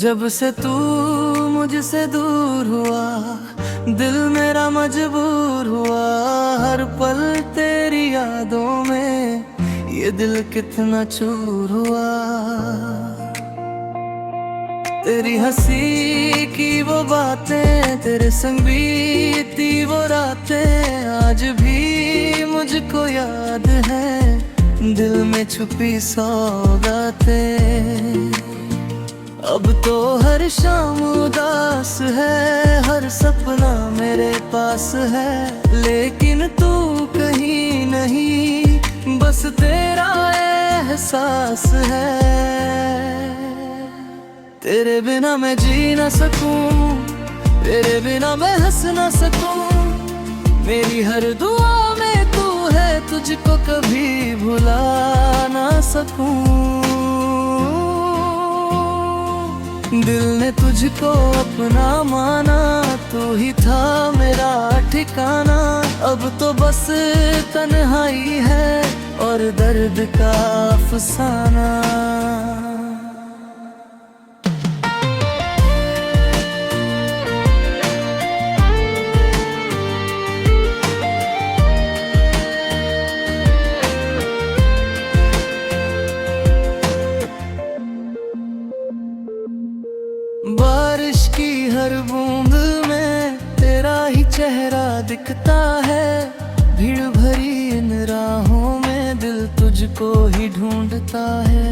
जब से तू मुझसे दूर हुआ, दिल मेरा मजबूर हुआ। हर पल तेरी यादों में ये दिल कितना चूर हुआ। तेरी हंसी की वो बातें, तेरे संग बीती वो रातें, आज भी मुझको याद है दिल में छुपी सौगातें। अब तो हर शाम उदास है, हर सपना मेरे पास है, लेकिन तू कहीं नहीं, बस तेरा एहसास है। तेरे बिना मैं जी ना सकूं, तेरे बिना मैं हंस ना सकूं। मेरी हर दुआ में तू है, तुझको कभी भुला ना सकूं। दिल ने तुझको अपना माना, तू ही था मेरा ठिकाना। अब तो बस तन्हाई है और दर्द का अफसाना। बारिश की हर बूंद में तेरा ही चेहरा दिखता है। भीड़ भरी इन राहों में दिल तुझको ही ढूंढता है।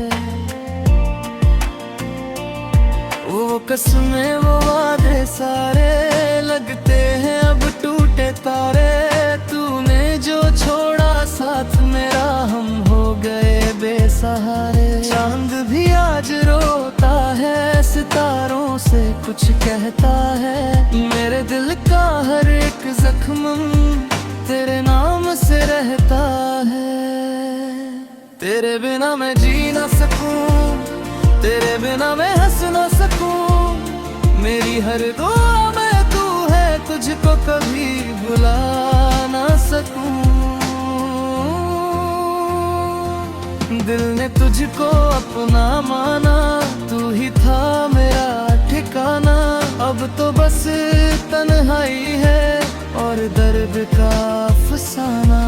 वो कसमें वो वादे सारे लगते हैं अब टूटे तारे। तूने जो छोड़ा साथ मेरा, हम हो गए बेसहारे। चांद भी आज रोता है, सितारों से कुछ कहता है। मेरे दिल का हर एक जख्म तेरे नाम से रहता है। तेरे बिना मैं जी ना सकूं, तेरे बिना मैं हंस ना सकूं। मेरी हर दुआ में तू है, तुझको कभी भुला ना सकूं। दिल ने तुझको अपना माना, तू ही था मेरा ठिकाना। अब तो बस तन्हाई है और दर्द का अफसाना।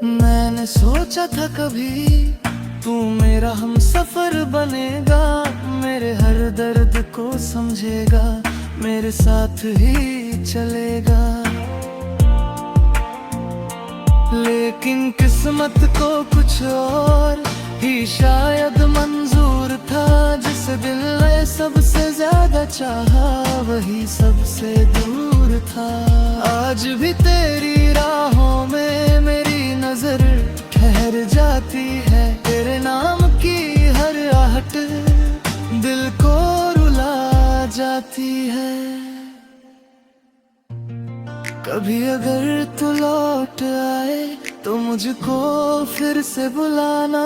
मैंने सोचा था कभी तू मेरा हम सफर बनेगा, मेरे हर दर्द को समझेगा, मेरे साथ ही चलेगा। लेकिन किस्मत को कुछ और ही शायद मंजूर था। जिस दिल ने सबसे ज्यादा चाहा, वही सबसे दूर था। आज भी तेरी राहों में मेरी नजर ठहर जाती है। तेरे नाम की हर आहट दिल को रुला जाती है। कभी अगर तू लौट आए तो मुझको फिर से बुलाना।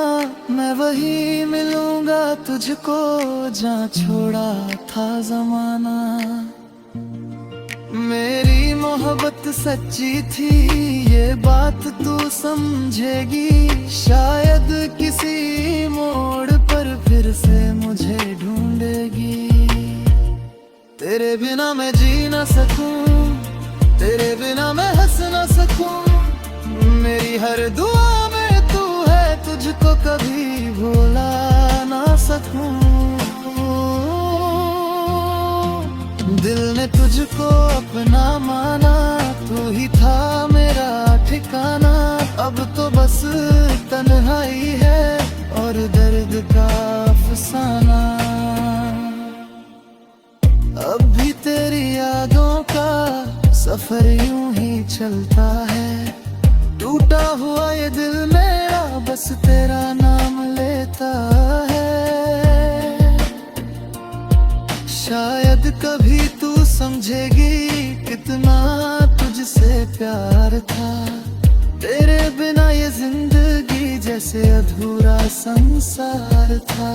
मैं वही मिलूंगा तुझको जहाँ छोड़ा था जमाना। मेरी मोहब्बत सच्ची थी, ये बात तू समझेगी। शायद किसी मोड़ पर फिर से मुझे ढूंढेगी। तेरे बिना मैं जी ना सकूं, तेरे बिना मैं हंस ना सकूं। मेरी हर दुआ में तू है, तुझको कभी भुला ना सकूं। दिल ने तुझको अपना माना, तू ही था मेरा ठिकाना। अब तो बस तन्हाई है और दर्द का अफसाना। अब भी तेरी यादों का सफर यूं ही चलता है। टूटा हुआ ये दिल मेरा बस तेरा नाम लेता है। शायद कभी तू समझेगी कितना तुझसे प्यार था। तेरे बिना ये जिंदगी जैसे अधूरा संसार था।